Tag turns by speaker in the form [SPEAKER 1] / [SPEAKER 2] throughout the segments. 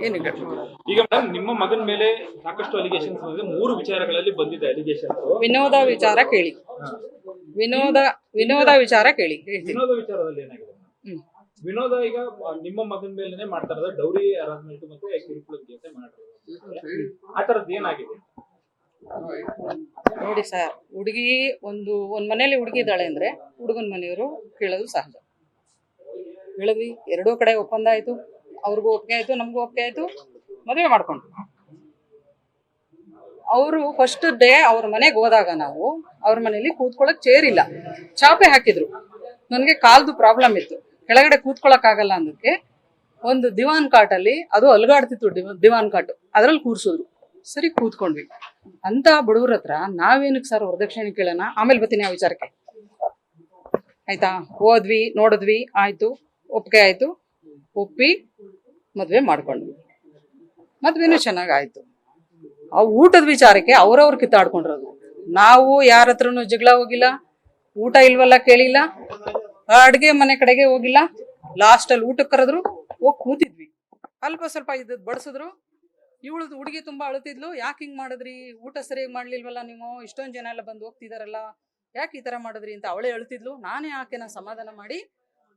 [SPEAKER 1] ಏನಿಲ್ಲ.
[SPEAKER 2] ಈಗ ಮೇಡಮ್ ನಿಮ್ಮ ಮಗನ ಮೇಲೆ ಸಾಕಷ್ಟು ಅಲಿಗೇಷನ್ಸ್ ಬಂದಿದೆ. 3 ವಿಚಾರಗಳಲ್ಲಿ ಬಂದಿದೆ ಅಲಿಗೇಷನ್ಸ್.
[SPEAKER 1] ವಿನೋದ ವಿಚಾರ ಕೇಳಿ. ವಿನೋದ ವಿಚಾರ ಕೇಳಿ ಹೇಳ್ತೀನಿ.
[SPEAKER 2] ವಿನೋದ ವಿಚಾರದಲ್ಲಿ ಏನಾಗಿದೆ? ವಿನೋದ ಈಗ ನಿಮ್ಮ ಮಗನ ಮೇಲೆನೆ ಮಾಡ್ತಾ ಇರೋದು ಡೌರಿ ಹರಾಸ್ಮೆಂಟ್ ಮತ್ತೆ ಕಿರುಕುಳದ ಜೊತೆ ಮಾಡಿರೋದು. ಆ ತರದ್ದು ಏನಾಗಿದೆ
[SPEAKER 1] ನೋಡಿ ಸರ್, ಹುಡುಗಿ ಒಂದ್ ಮನೇಲಿ ಹುಡುಗಿ ಇದ್ದಾಳೆ ಅಂದ್ರೆ ಹುಡುಗನ ಮನೆಯವರು ಕೇಳೋದು ಸಹಜ. ಹೇಳಿದ್ವಿ, ಎರಡೂ ಕಡೆ ಒಪ್ಪಂದ ಆಯ್ತು, ಅವ್ರಿಗೂ ಒಪ್ಪಿಗೆ ಆಯ್ತು, ನಮಗೂ ಒಪ್ಪಿಗೆ ಆಯ್ತು, ಮದುವೆ ಮಾಡ್ಕೊಂಡು. ಅವರು ಫಸ್ಟ್ ಡೇ ಅವ್ರ ಮನೆಗೆ ಹೋದಾಗ ನಾವು ಅವ್ರ ಮನೇಲಿ ಕೂತ್ಕೊಳ್ಳೋಕೆ ಚೇರ್ ಇಲ್ಲ, ಚಾಪೆ ಹಾಕಿದ್ರು. ನನಗೆ ಕಾಲ್ದು ಪ್ರಾಬ್ಲಮ್ ಇತ್ತು, ಕೆಳಗಡೆ ಕೂತ್ಕೊಳ್ಳೋಕೆ ಆಗಲ್ಲ ಅನ್ನೋದಕ್ಕೆ ಒಂದು ದಿವಾನ್ ಕಾಟಲ್ಲಿ, ಅದು ಅಲ್ಗಾಡ್ತಿತ್ತು ದಿವಾನ್ ಕಾಟು, ಅದ್ರಲ್ಲಿ ಕೂರ್ಸಿದ್ರು. ಸರಿ ಕೂತ್ಕೊಂಡ್ವಿ. ಅಂತ ಬಡವ್ರ ಹತ್ರ ನಾವೇನಕ್ಕೆ ಸರ್ ವರದಕ್ಷಿಣೆ ಕೇಳೋಣ, ಆಮೇಲೆ ಬರ್ತೀನಿ ಆ ವಿಚಾರಕ್ಕೆ. ಆಯ್ತಾ, ಹೋದ್ವಿ, ನೋಡಿದ್ವಿ, ಆಯ್ತು, ಒಪ್ಪಿಗೆ ಆಯ್ತು, ಒಪ್ಪಿ ಮದ್ವೆ ಮಾಡ್ಕೊಂಡ್ವಿ. ಮದ್ವೆನೂ ಚೆನ್ನಾಗಾಯ್ತು. ಆ ಊಟದ ವಿಚಾರಕ್ಕೆ ಅವ್ರವ್ರು ಕಿತ್ತಾಡ್ಕೊಂಡಿರೋದು. ನಾವು ಯಾರ ಹತ್ರನು ಜಗಳ ಹೋಗಿಲ್ಲ, ಊಟ ಇಲ್ವಲ್ಲ ಕೇಳಿಲ್ಲ, ಅಡ್ಗೆ ಮನೆ ಕಡೆಗೆ ಹೋಗಿಲ್ಲ. ಲಾಸ್ಟ್ ಅಲ್ಲಿ ಊಟಕ್ಕೆ ಕರೆದ್ರು, ಹೋಗಿ ಕೂತಿದ್ವಿ. ಅಲ್ಪ ಸ್ವಲ್ಪ ಇದ್ದದ್ ಬಡಿಸಿದ್ರು. ಇವಳದು ಹುಡುಗಿ ತುಂಬಾ ಅಳುತ್ತಿದ್ಲು, ಯಾಕೆ ಹಿಂಗ್ ಮಾಡಿದ್ರಿ, ಊಟ ಸರಿಯಾಗಿ ಮಾಡ್ಲಿಲ್ವಲ್ಲ ನೀವು, ಇಷ್ಟೊಂದು ಜನ ಎಲ್ಲ ಬಂದು ಹೋಗ್ತಿದಾರಲ್ಲ, ಯಾಕೆ ಈ ತರ ಮಾಡಿದ್ರಿ ಅಂತ ಅವಳೇ ಅಳುತ್ತಿದ್ಲು. ನಾನೇ ಆಕೆನ ಸಮಾಧಾನ ಮಾಡಿ,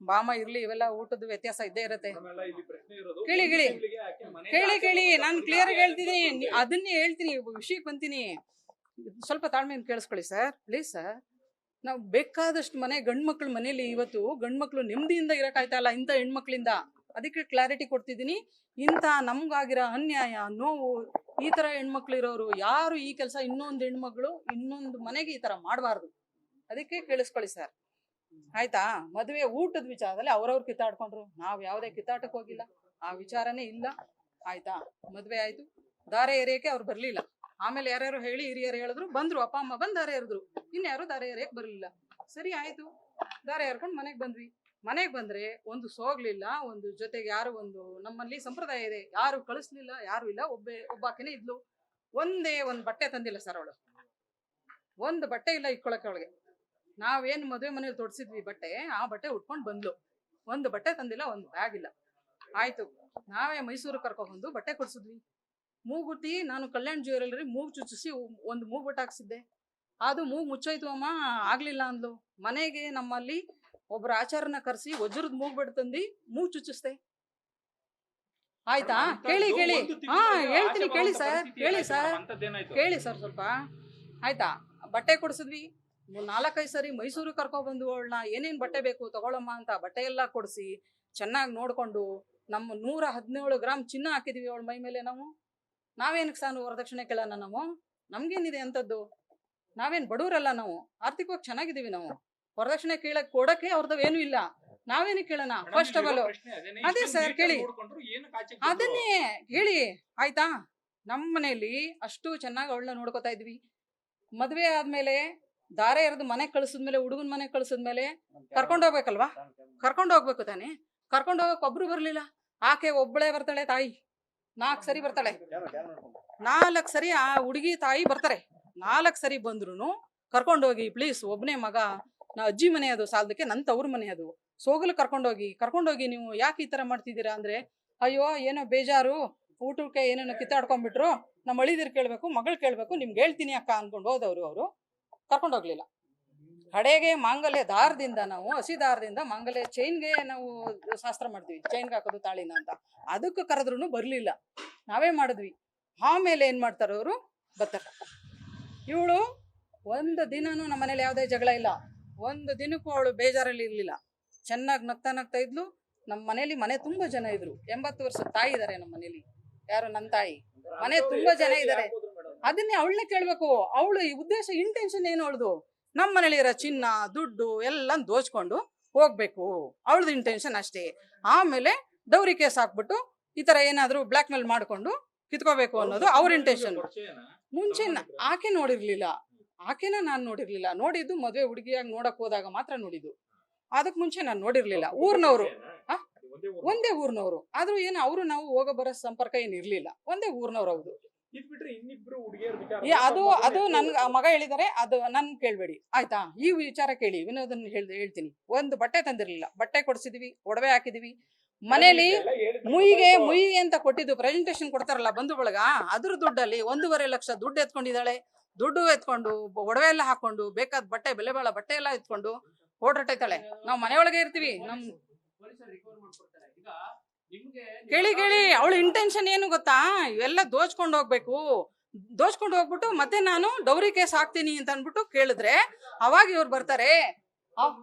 [SPEAKER 1] ಬಾಮ ಇರ್ಲಿ, ಇವೆಲ್ಲ ಊಟದ ವ್ಯತ್ಯಾಸ ಇದ್ದೇ ಇರತ್ತೆ. ಕೇಳಿ ಕೇಳಿ ಕೇಳಿ ಕೇಳಿ ನಾನು ಕ್ಲಿಯರ್ ಆಗಿ ಹೇಳ್ತೀನಿ, ಅದನ್ನೇ ಹೇಳ್ತೀನಿ, ವಿಷಯಕ್ಕೆ ಬಂತೀನಿ. ಸ್ವಲ್ಪ ತಾಳ್ಮೆಯಿಂದ ಕೇಳಿಸ್ಕೊಳ್ಳಿ ಸರ್, ಪ್ಲೀಸ್ ಸರ್. ನಾವು ಬೇಕಾದಷ್ಟು ಮನೆ ಗಂಡ್ಮಕ್ಳು ಮನೇಲಿ ಇವತ್ತು ಗಂಡ್ಮಕ್ಳು ನೆಮ್ಮದಿಯಿಂದ ಇರಕ್ಕಾಯ್ತಾ ಇಲ್ಲ ಇಂಥ ಹೆಣ್ಮಕ್ಳಿಂದ. ಅದಕ್ಕೆ ಕ್ಲಾರಿಟಿ ಕೊಡ್ತಿದ್ದೀನಿ. ಇಂಥ ನಮ್ಗಾಗಿರೋ ಅನ್ಯಾಯ, ನೋವು, ಈ ಥರ ಹೆಣ್ಮಕ್ಳು ಇರೋರು ಯಾರು ಈ ಕೆಲಸ ಇನ್ನೊಂದು ಹೆಣ್ಮಕ್ಳು ಇನ್ನೊಂದು ಮನೆಗೆ ಈ ಥರ ಮಾಡಬಾರ್ದು. ಅದಕ್ಕೆ ಕೇಳಿಸ್ಕೊಳ್ಳಿ ಸರ್, ಆಯ್ತಾ. ಮದುವೆ ಊಟದ ವಿಚಾರದಲ್ಲಿ ಅವ್ರವ್ರು ಕಿತ್ತಾಡ್ಕೊಂಡ್ರು, ನಾವು ಯಾವುದೇ ಕಿತ್ತಾಟಕ್ಕೆ ಹೋಗಿಲ್ಲ, ಆ ವಿಚಾರನೇ ಇಲ್ಲ. ಆಯ್ತಾ, ಮದುವೆ ಆಯ್ತು, ದಾರೆ ಎರೆಯಕ್ಕೆ ಅವ್ರು ಬರಲಿಲ್ಲ. ಆಮೇಲೆ ಯಾರ್ಯಾರು ಹೇಳಿ ಹಿರಿಯರು ಹೇಳಿದ್ರು, ಬಂದ್ರು, ಅಪ್ಪ ಅಮ್ಮ ಬಂದು ದಾರೆ ಎರೆದ್ರು, ಇನ್ಯಾರು ದಾರೆ ಎರೆಯಕ್ಕೆ ಬರಲಿಲ್ಲ. ಸರಿ ಆಯ್ತು, ದಾರೆ ಎರ್ಕೊಂಡು ಮನೆಗೆ ಬಂದ್ವಿ. ಮನೆಗೆ ಬಂದ್ರೆ ಒಂದು ಸೋಗ್ಲಿಲ್ಲ, ಒಂದು ಜೊತೆಗೆ ಯಾರು, ಒಂದು ನಮ್ಮಲ್ಲಿ ಸಂಪ್ರದಾಯ ಇದೆ, ಯಾರು ಕಳಿಸ್ಲಿಲ್ಲ, ಯಾರು ಇಲ್ಲ, ಒಬ್ಬಾಕೆನೇ ಇದ್ಲು. ಒಂದು ಬಟ್ಟೆ ತಂದಿಲ್ಲ ಸರ್ ಅವಳು, ಒಂದು ಬಟ್ಟೆ ಇಲ್ಲ ಇಟ್ಕೊಳಕ್ಕೆ ಅವಳಿಗೆ. ನಾವೇನು ಮದುವೆ ಮನೇಲಿ ತೊಡ್ಸಿದ್ವಿ ಬಟ್ಟೆ, ಆ ಬಟ್ಟೆ ಉಟ್ಕೊಂಡು ಬಂದ್ಲು. ಒಂದು ಬಟ್ಟೆ ತಂದಿಲ್ಲ, ಒಂದು ಬ್ಯಾಗ್ ಇಲ್ಲ. ಆಯ್ತು, ನಾವೇ ಮೈಸೂರಿಗೆ ಕರ್ಕೊಂಡ್ಬಂದು ಬಟ್ಟೆ ಕೊಡ್ಸಿದ್ವಿ. ಮೂಗುತಿ ನಾನು ಕಲ್ಯಾಣ್ ಜ್ಯುವೆಲ್ಲರಿ ಮೂಗು ಚುಚ್ಚಿಸಿ ಒಂದು ಮೂಗುಬಟ್ಟು ಹಾಕ್ಸಿದ್ದೆ. ಅದು ಮೂಗು ಮುಚ್ಚೋಯ್ತು ಅಮ್ಮ, ಆಗ್ಲಿಲ್ಲ ಅಂದ್ಲು. ಮನೆಗೆ ನಮ್ಮಲ್ಲಿ ಒಬ್ಬರ ಆಚಾರನ ಕರೆಸಿ ವಜ್ರದ ಮೂಗುಬಟ್ಟು ತಂದು ಮೂಗು ಚುಚ್ಚಿಸ್ದೆ. ಆಯ್ತಾ, ಕೇಳಿ ಕೇಳಿ, ಹಾ ಹೇಳ್ತೀನಿ ಕೇಳಿ ಸರ್, ಕೇಳಿ ಸರ್, ಕೇಳಿ ಸರ್ ಸ್ವಲ್ಪ. ಆಯ್ತಾ, ಬಟ್ಟೆ ಕೊಡಿಸಿದ್ವಿ. 4-5 ಸರಿ ಮೈಸೂರಿಗೆ ಕರ್ಕೊಬಂದು ಅವಳನ್ನ ಏನೇನು ಬಟ್ಟೆ ಬೇಕು ತಗೊಳಮ್ಮ ಅಂತ ಬಟ್ಟೆ ಎಲ್ಲ ಕೊಡಿಸಿ ಚೆನ್ನಾಗಿ ನೋಡಿಕೊಂಡು, ನಮ್ಮ 117 ಗ್ರಾಮ್ ಚಿನ್ನ ಹಾಕಿದ್ವಿ ಅವಳ ಮೈ ಮೇಲೆ. ನಾವೇನಕ್ಕೆ ಸಾನು ವರದಕ್ಷಿಣೆ ಕೇಳೋಣ, ನಮ್ಗೇನಿದೆ ಅಂಥದ್ದು, ನಾವೇನು ಬಡವರಲ್ಲ, ನಾವು ಆರ್ಥಿಕವಾಗಿ ಚೆನ್ನಾಗಿದ್ದೀವಿ. ನಾವು ವರದಕ್ಷಿಣೆ ಕೊಡಕ್ಕೆ ಅವ್ರದ್ದು ಏನೂ ಇಲ್ಲ, ನಾವೇನಕ್ಕೆ ಕೇಳೋಣ. ಫಸ್ಟ್ ಆಫ್ ಆಲ್ ಅದೇ ಸರ್ ಕೇಳಿ, ಅದನ್ನೇ ಹೇಳಿ. ಆಯ್ತಾ, ನಮ್ಮ ಮನೆಯಲ್ಲಿ ಅಷ್ಟು ಚೆನ್ನಾಗಿ ಅವಳನ್ನ ನೋಡ್ಕೋತಾ ಇದ್ವಿ. ಮದುವೆ ಆದ್ಮೇಲೆ ದಾರೆ ಎರೆದು ಮನೆಗೆ ಕಳಿಸಿದ್ಮೇಲೆ, ಹುಡುಗನ ಮನೆಗೆ ಕಳಿಸಿದ್ಮೇಲೆ ಕರ್ಕೊಂಡು ಹೋಗ್ಬೇಕಲ್ವಾ, ಕರ್ಕೊಂಡು ಹೋಗ್ಬೇಕು ತಾನೆ. ಕರ್ಕೊಂಡು ಹೋಗಕ್ಕೆ ಒಬ್ರು ಬರಲಿಲ್ಲ, ಆಕೆ ಒಬ್ಬಳೇ ಬರ್ತಾಳೆ ತಾಯಿ. 4 ಸರಿ ಬರ್ತಾಳೆ, 4 ಸರಿ ಆ ಹುಡುಗಿ ತಾಯಿ ಬರ್ತಾರೆ. 4 ಸರಿ ಬಂದ್ರು ಕರ್ಕೊಂಡೋಗಿ ಪ್ಲೀಸ್, ಒಬ್ಬನೇ ಮಗ, ನಾ ಅಜ್ಜಿ ಮನೆ ಅದು ಸಾಲದಕ್ಕೆ ನನ್ನ ತವ್ರ ಮನೆ ಅದು, ಸೋಗಲು ಕರ್ಕೊಂಡೋಗಿ ನೀವು ಯಾಕೆ ಈ ಥರ ಮಾಡ್ತಿದ್ದೀರಾ ಅಂದರೆ, ಅಯ್ಯೋ ಏನೋ ಬೇಜಾರು, ಊಟಕ್ಕೆ ಏನೇನೋ ಕಿತ್ತಾಡ್ಕೊಂಡ್ಬಿಟ್ರು, ನಮ್ಮ ಅಳಿದಿರು ಕೇಳಬೇಕು, ಮಗಳು ಕೇಳಬೇಕು, ನಿಮ್ಗೆ ಹೇಳ್ತೀನಿ ಅಕ್ಕ ಅಂದ್ಕೊಂಡು ಹೋದವರು. ಅವರು ಕರ್ಕೊಂಡೋಗ್ಲಿಲ್ಲ. ಕಡೆಗೆ ಮಾಂಗಲ್ಯ ದಾರದಿಂದ, ನಾವು ಹಸಿ ದಾರದಿಂದ ಮಾಂಗಲ್ಯ ಚೈನ್ಗೆ ನಾವು ಶಾಸ್ತ್ರ ಮಾಡ್ತೀವಿ, ಚೈನ್ಗೆ ಹಾಕೋದು ತಾಳಿನ ಅಂತ, ಅದಕ್ಕೆ ಕರೆದ್ರೂ ಬರಲಿಲ್ಲ. ನಾವೇ ಮಾಡಿದ್ವಿ. ಆಮೇಲೆ ಏನು ಮಾಡ್ತಾರೆ ಅವರು, ಬರ್ತಾರೆ. ಇವಳು ಒಂದು ದಿನನೂ ನಮ್ಮ ಮನೇಲಿ ಯಾವುದೇ ಜಗಳ ಇಲ್ಲ, ಒಂದು ದಿನಕ್ಕೂ ಅವಳು ಬೇಜಾರಲ್ಲಿ ಇರಲಿಲ್ಲ, ಚೆನ್ನಾಗಿ ನಗ್ತಾ ಇದ್ಲು. ನಮ್ಮ ಮನೇಲಿ ಮನೆ ತುಂಬ ಜನ ಇದ್ರು, 80 ವರ್ಷದ ತಾಯಿ ಇದ್ದಾರೆ ನಮ್ಮ ಮನೇಲಿ. ಯಾರು, ನನ್ನ ತಾಯಿ. ಮನೆ ತುಂಬ ಜನ ಇದ್ದಾರೆ. ಅದನ್ನೇ ಅವಳನ್ನೇ ಕೇಳಬೇಕು. ಅವಳು ಈ ಉದ್ದೇಶ, ಇಂಟೆನ್ಷನ್ ಏನು ಅವಳದು, ನಮ್ಮ ಮನೇಲಿ ಇರೋ ಚಿನ್ನ ದುಡ್ಡು ಎಲ್ಲ ದೋಚ್ಕೊಂಡು ಹೋಗ್ಬೇಕು, ಅವಳದು ಇಂಟೆನ್ಷನ್ ಅಷ್ಟೇ. ಆಮೇಲೆ ಡೌರಿ ಕೇಸ್ ಹಾಕ್ಬಿಟ್ಟು ಈ ಥರ ಏನಾದರೂ ಬ್ಲ್ಯಾಕ್ ಮೇಲ್ ಮಾಡಿಕೊಂಡು ಕಿತ್ಕೋಬೇಕು ಅನ್ನೋದು ಅವ್ರ ಇಂಟೆನ್ಷನ್. ಮುಂಚೆ ಆಕೆ ನೋಡಿರ್ಲಿಲ್ಲ, ಆಕೆನ ನಾನು ನೋಡಿರ್ಲಿಲ್ಲ. ನೋಡಿದ್ದು ಮದುವೆ ಹುಡುಗಿಯಾಗಿ ನೋಡಕ್ ಹೋದಾಗ ಮಾತ್ರ ನೋಡಿದ್ದು, ಅದಕ್ಕೆ ಮುಂಚೆ ನಾನು ನೋಡಿರ್ಲಿಲ್ಲ. ಊರ್ನವರು, ಒಂದೇ ಊರ್ನವರು ಆದ್ರೂ ಏನು, ಅವರು ನಾವು ಹೋಗೋ ಬರೋ ಸಂಪರ್ಕ ಏನು ಇರ್ಲಿಲ್ಲ, ಒಂದೇ ಊರ್ನವ್ರು. ಹೌದು, ಅದು ನನ್ ಮಗ ಹೇಳಿದಾರೆ, ಅದು ನನ್ ಕೇಳ್ಬೇಡಿ ಆಯ್ತಾ. ಈ ವಿಚಾರ ಕೇಳಿ, ವಿನೋದನ್ ಹೇಳ್ತೀನಿ. ಒಂದು ಬಟ್ಟೆ ತಂದಿರ್ಲಿಲ್ಲ, ಬಟ್ಟೆ ಕೊಡ್ಸಿದ್ವಿ, ಒಡವೆ ಹಾಕಿದ್ವಿ, ಮನೇಲಿ ಮುಯಿ ಅಂತ ಕೊಟ್ಟಿದ್ದು ಪ್ರೆಸೆಂಟೇಶನ್ ಕೊಡ್ತಾರಲ್ಲ ಬಂಧು ಬಳಗ, ಅದ್ರ ದುಡ್ಡಲ್ಲಿ 1.5 ಲಕ್ಷ ದುಡ್ಡು ಎತ್ಕೊಂಡಿದ್ದಾಳೆ. ದುಡ್ಡು ಎತ್ಕೊಂಡು ಒಡವೆ ಎಲ್ಲ ಹಾಕೊಂಡು ಬೇಕಾದ ಬಟ್ಟೆ ಬೆಲೆ ಬಾಳ ಬಟ್ಟೆ ಎಲ್ಲ ಎತ್ಕೊಂಡು ಓಡಾಡ್ತಾಳೆ. ನಾವು ಮನೆಯೊಳಗೆ ಇರ್ತೀವಿ. ಕೇಳಿ ಅವಳ ಇಂಟೆನ್ಷನ್ ಏನು ಗೊತ್ತಾ, ಇವೆಲ್ಲ ದೋಚ್ಕೊಂಡು ಹೋಗ್ಬೇಕು, ದೋಚ್ಕೊಂಡು ಹೋಗ್ಬಿಟ್ಟು ಮತ್ತೆ ನಾನು ಡೌರಿ ಕೇಸ್ ಹಾಕ್ತೀನಿ ಅಂತ ಅನ್ಬಿಟ್ಟು ಕೇಳಿದ್ರೆ ಅವಾಗ ಇವ್ರು ಬರ್ತಾರೆ.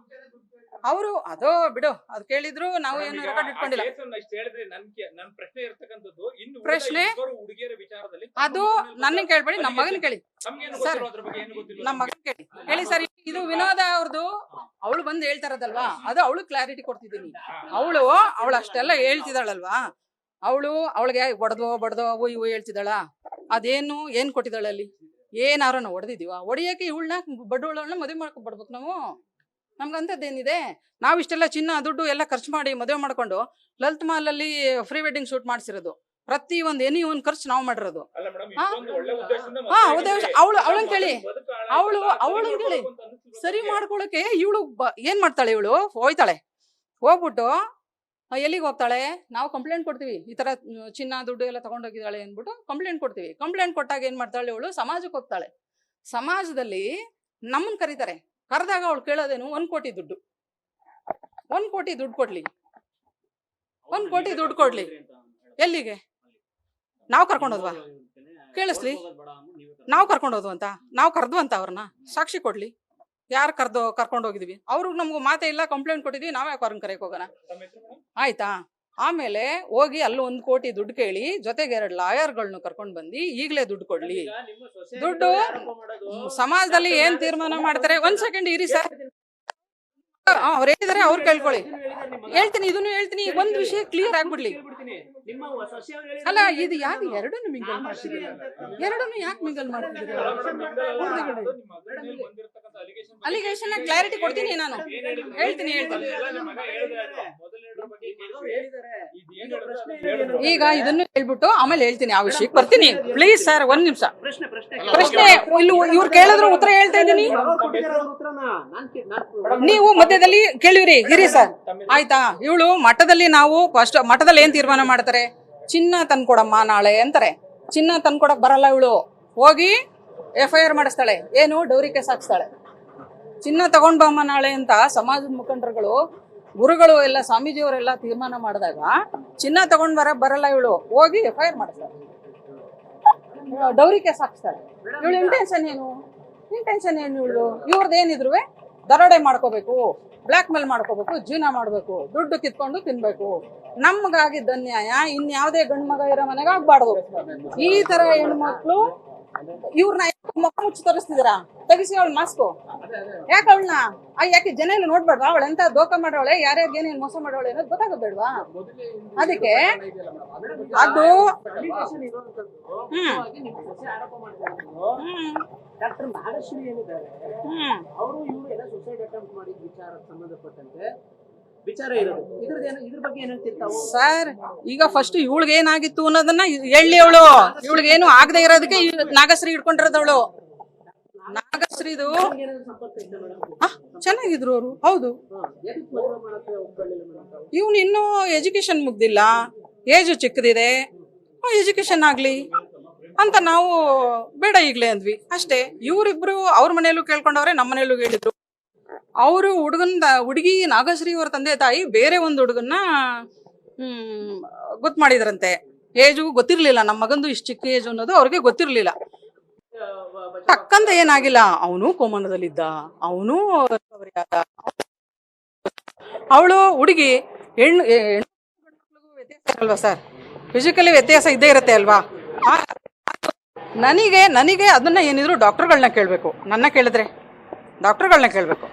[SPEAKER 1] ಅವರು ಅದೋ ಬಿಡು, ಅದು ಕೇಳಿದ್ರು ನಾವು ಏನು ರೆಕಾರ್ಡ್ ಇಟ್ಕೊಂಡಿಲ್ಲ. ಪ್ರಶ್ನೆ ಅದು ನನ್ನ ಕೇಳ್ಬೇಡಿ, ನಮ್ಮ ಮಗನ ಕೇಳಿ ಸರ್, ನಮ್ಮ ಮಗನ ಕೇಳಿ ಸರ್. ಇದು ವಿನೋದ ಅವ್ರದ್ದು, ಅವಳು ಬಂದು ಹೇಳ್ತಾರದಲ್ವಾ, ಅದು ಅವಳು ಕ್ಲಾರಿಟಿ ಕೊಡ್ತಿದ್ದೀನಿ. ಅವಳು ಅಷ್ಟೆಲ್ಲ ಹೇಳ್ತಿದ್ದಾಳಲ್ವಾ, ಅವಳಿಗೆ ಬಡ್ದೋ ಅವು ಇವು ಹೇಳ್ತಿದ್ದಾಳ. ಅದೇನು ಏನ್ ಕೊಟ್ಟಿದ್ದಾಳೆ ಅಲ್ಲಿ, ಏನಾರ ನಾವು ಹೊಡೆದಿದೀವ? ಹೊಡಿಯಕ್ಕೆ ಇವಳನ್ನ ಬಡ್ಡೋಳನ್ನ ಮದುವೆ ಮಾಡ್ಕೊಬಿಡ್ಬೇಕು ನಾವು. ನಮ್ಗಂತದ್ದೇನಿದೆ? ನಾವ್ ಇಷ್ಟೆಲ್ಲ ಚಿನ್ನ ದುಡ್ಡು ಎಲ್ಲ ಖರ್ಚು ಮಾಡಿ ಮದುವೆ ಮಾಡ್ಕೊಂಡು ಲಲಿತ್ ಮಹಲ್ ಅಲ್ಲಿ ಫ್ರೀ ವೆಡ್ಡಿಂಗ್ ಶೂಟ್ ಮಾಡ್ಸಿರೋದು. ಪ್ರತಿ ಒಂದ್ ಎನಿ ಒಂದ್ ಖರ್ಚು ನಾವು ಮಾಡಿರೋದು. ಉದ್ದೇಶ ಅವಳನ್ ಕೇಳಿ, ಅವಳನ್ ಕೇಳಿ ಸರಿ ಮಾಡ್ಕೊಳಕ್ಕೆ ಇವಳು ಏನ್ ಮಾಡ್ತಾಳೆ? ಇವಳು ಹೋಯ್ತಾಳೆ, ಹೋಗ್ಬಿಟ್ಟು ಎಲ್ಲಿಗೆ ಹೋಗ್ತಾಳೆ? ನಾವು ಕಂಪ್ಲೇಂಟ್ ಕೊಡ್ತೀವಿ, ಈ ತರ ಚಿನ್ನ ದುಡ್ಡು ಎಲ್ಲ ತಗೊಂಡೋಗಿದ್ದಾಳೆ ಅಂದ್ಬಿಟ್ಟು ಕಂಪ್ಲೇಂಟ್ ಕೊಡ್ತೀವಿ. ಕಂಪ್ಲೇಂಟ್ ಕೊಟ್ಟಾಗ ಏನ್ ಮಾಡ್ತಾಳೆ? ಇವಳು ಸಮಾಜಕ್ಕೆ ಹೋಗ್ತಾಳೆ. ಸಮಾಜದಲ್ಲಿ ನಮ್ಮನ್ ಕರೀತಾರೆ. ಕರೆದಾಗ ಅವಳು ಕೇಳೋದೇನು? 1 ಕೋಟಿ ದುಡ್ಡು, 1 ಕೋಟಿ ದುಡ್ಡು ಕೊಡ್ಲಿ, 1 ಕೋಟಿ ದುಡ್ಡು ಕೊಡ್ಲಿ. ಎಲ್ಲಿಗೆ? ನಾವು ಕರ್ಕೊಂಡೋದ್ವಾ? ಕೇಳಿಸ್ಲಿ, ನಾವು ಕರ್ಕೊಂಡೋದ್ವು ಅಂತ, ನಾವು ಕರ್ದ್ವಂತ ಅವ್ರನ್ನ ಸಾಕ್ಷಿ ಕೊಡ್ಲಿ. ಯಾರು ಕರ್ಕೊಂಡೋಗಿದ್ವಿ? ಅವ್ರಿಗೆ ನಮ್ಗೂ ಮಾತೇ ಇಲ್ಲ, ಕಂಪ್ಲೇಂಟ್ ಕೊಟ್ಟಿದ್ವಿ, ನಾವೇ ಅವ್ರನ್ನ ಕರೆಯಕ್ ಹೋಗೋಣ? ಆಯ್ತಾ? ಆಮೇಲೆ ಹೋಗಿ ಅಲ್ಲಿ 1 ಕೋಟಿ ದುಡ್ಡು ಕೇಳಿ, ಜೊತೆಗೆ 2 ಲಾಯರ್ಗಳನ್ನ ಕರ್ಕೊಂಡ್ ಬಂದು ಈಗಲೇ ದುಡ್ಡು ಕೊಡ್ಲಿ. ದುಡ್ಡು ಸಮಾಜದಲ್ಲಿ ಏನ್ ತೀರ್ಮಾನ ಮಾಡ್ತಾರೆ? 1 ಸೆಕೆಂಡ್ ಇರಿ ಸರ್, ಅವ್ರು ಹೇಳಿದಾರೆ, ಅವ್ರು ಕೇಳ್ಕೊಳ್ಳಿ. ಹೇಳ್ತೀನಿ, ಇದನ್ನು ಹೇಳ್ತೀನಿ. ಒಂದ್ ವಿಷಯ ಕ್ಲಿಯರ್ ಆಗ್ಬಿಡ್ಲಿ. ಅಲ್ಲ, ಇದು ಯಾಕೆ ಎರಡನ್ನು ಮಿಂಗಲ್ ಮಾಡ್ತಿದ್ದೀರಾ? ಎರಡನ್ನು ಯಾಕೆ ಮಿಂಗಲ್ ಮಾಡ್ತಿದ್ದೀರಾ? ಅಲಿಗೇಷನ್ ಕ್ಲಾರಿಟಿ ಕೊಡ್ತೀನಿ ನಾನು. ಹೇಳ್ತೀನಿ. ಈಗ ಇದನ್ನು ಹೇಳ್ಬಿಟ್ಟು ಆಮೇಲೆ ಹೇಳ್ತೀನಿ, ಆ ವಿಷಯಕ್ಕೆ ಬರ್ತೀನಿ. ಪ್ಲೀಸ್ ಸರ್, 1 ನಿಮಿಷ. ಪ್ರಶ್ನೆ ಇಲ್ಲಿ ಇವ್ರು ಕೇಳಿದ್ರು ಉತ್ತರ ಹೇಳ್ತಾ ಇದ್ದೀನಿ. ನೀವು ಮಧ್ಯದಲ್ಲಿ ಕೇಳಿವ್ರಿ, ಇರಿ ಸರ್. ಆಯ್ತಾ? ಇವಳು ಮಠದಲ್ಲಿ, ನಾವು ಫಸ್ಟ್ ಮಠದಲ್ಲಿ ಏನ್ ತೀರ್ಮಾನ ಮಾಡ್ತಾರೆ? ಚಿನ್ನ ತಂದ್ಕೊಡಮ್ಮ ನಾಳೆ ಅಂತಾರೆ. ಚಿನ್ನ ತಂದ್ಕೊಡಕ್ ಬರಲ್ಲ ಇವಳು. ಹೋಗಿ FIR ಮಾಡಿಸ್ತಾಳೆ. ಏನು? ಡೌರಿ ಕೇಸ್ ಹಾಕ್ಸ್ತಾಳೆ. ಚಿನ್ನ ತಗೊಂಡ್ ಬಮ್ಮ ನಾಳೆ ಅಂತ ಸಮಾಜದ ಮುಖಂಡರುಗಳು, ಗುರುಗಳು ಎಲ್ಲ, ಸ್ವಾಮೀಜಿಯವರೆಲ್ಲ ತೀರ್ಮಾನ ಮಾಡಿದಾಗ ಚಿನ್ನ ತಗೊಂಡ್ ಬರಲ್ಲ ಇವಳು. ಹೋಗಿ FIR ಮಾಡಿಸ್ತಾಳೆ, ಡೌರಿ ಕೇಸ್ ಹಾಕ್ಸ್ತಾಳೆ. ಇವಳು ಇಂಟೆನ್ಷನ್ ಏನು? ಇವಳು ಇವ್ರದ್ದೇನಿದ್ರು ದರೋಡೆ ಮಾಡ್ಕೋಬೇಕು, ಬ್ಲಾಕ್ ಮೇಲ್ ಮಾಡ್ಕೋಬೇಕು, ಜೀವನ ಮಾಡ್ಬೇಕು, ದುಡ್ಡು ಕಿತ್ಕೊಂಡು ತಿನ್ಬೇಕು. ನಮ್ಗಾಗಿದ್ದ ಅನ್ಯಾಯ ಇನ್ಯಾವುದೇ ಗಂಡು ಮಗ ಇರೋ ಮನೆಗೆ ಆಗ್ಬಾರ್ದು. ಈ ತರ ಹೆಣ್ಮಕ್ಳು ಇವ್ರನ್ನ ಮುಖ ಮುಚ್ಚಿ ತೋರಿಸ್ತಿದ್ದೀರಾ? ತೆಗಿಸಿ ಅವಳು ಮಾಸ್ಕು. ಯಾಕೆ ಅವಳನ್ನ? ಯಾಕೆ ಜನ ಎಲ್ಲ ನೋಡ್ಬೇಡ್ವಾ? ಅವಳು ಎಂತ ದೋಖ ಮಾಡೋಳೆ, ಯಾರ್ಯಾರಿಗೆ ಏನೇನು ಮೋಸ ಮಾಡೋಳೆ ಅನ್ನೋದು ಗೊತ್ತಾಗಬೇಡ್ವಾ? ಅದಕ್ಕೆ ಅದು ಸರ್, ಈಗ ಫಸ್ಟ್ ಇವಳಿಗೆ ಏನಾಗಿತ್ತು ಅನ್ನೋದನ್ನ ಹೇಳಿ. ಇವಳಿಗೇನು ಆಗದೆ ಇರೋದಕ್ಕೆ ನಾಗಶ್ರೀ ಹಿಡ್ಕೊಂಡಿರೋದವಳು. ನಾಗಶ್ರೀದು ಚೆನ್ನಾಗಿದ್ರು ಅವರು. ಹೌದು, ಇವನು ಇನ್ನೂ ಎಜುಕೇಶನ್ ಮುಗ್ದಿಲ್ಲ, ಏಜು ಚಿಕ್ಕದಿದೆ, ಎಜುಕೇಶನ್ ಆಗ್ಲಿ ಅಂತ ನಾವು ಬೇಡ ಈಗ್ಲೇ ಅಂದ್ವಿ ಅಷ್ಟೇ. ಇವರಿಬ್ರು ಅವ್ರ ಮನೆಯಲ್ಲೂ ಕೇಳ್ಕೊಂಡವ್ರೆ, ನಮ್ಮ ಮನೆಯಲ್ಲೂ ಹೇಳಿದ್ರು. ಅವರು ಹುಡುಗಿ ನಾಗಶ್ರೀ ಅವರ ತಂದೆ ತಾಯಿ ಬೇರೆ ಒಂದು ಹುಡುಗನ್ನ ಗೊತ್ತು ಮಾಡಿದ್ರಂತೆ. ಏಜು ಗೊತ್ತಿರ್ಲಿಲ್ಲ, ನಮ್ಮ ಮಗಂದು ಇಷ್ಟು ಚಿಕ್ಕ ಏಜು ಅನ್ನೋದು ಅವ್ರಿಗೆ ಗೊತ್ತಿರ್ಲಿಲ್ಲ. ಟಕ್ಕಂತ ಏನಾಗಿಲ್ಲ, ಅವನು ಕೋಮನದಲ್ಲಿದ್ದ, ಅವನು ಅವಳು ಹುಡುಗಿ ಹೆಣ್ಣು ವ್ಯತ್ಯಾಸ ಅಲ್ವಾ ಸರ್? ಫಿಸಿಕಲಿ ವ್ಯತ್ಯಾಸ ಇದ್ದೇ ಇರುತ್ತೆ ಅಲ್ವಾ? ನನಗೆ ಅದನ್ನ ಏನಿದ್ರು ಡಾಕ್ಟರ್ಗಳನ್ನ ಕೇಳಬೇಕು. ನನ್ನ ಕೇಳಿದ್ರೆ ಡಾಕ್ಟರ್ಗಳನ್ನ ಕೇಳಬೇಕು.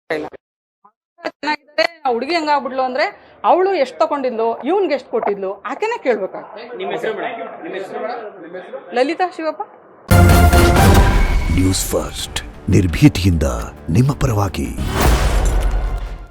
[SPEAKER 1] ಚೆನ್ನಾಗಿದ್ದಾರೆ, ಹುಡುಗಿ ಹೆಂಗಾಗ್ಬಿಡ್ಲು ಅಂದ್ರೆ ಅವಳು ಎಷ್ಟು ತಗೊಂಡಿದ್ಲು, ಇವನ್ಗೆ ಎಷ್ಟು ಕೊಟ್ಟಿದ್ಲು, ಆಕೆನೇ ಕೇಳ್ಬೇಕು. ಲಲಿತಾ ಶಿವಪ್ಪ,
[SPEAKER 3] ನ್ಯೂಸ್ ಫಸ್ಟ್, ನಿರ್ಭೀತಿಯಿಂದ ನಿಮ್ಮ ಪರವಾಗಿ.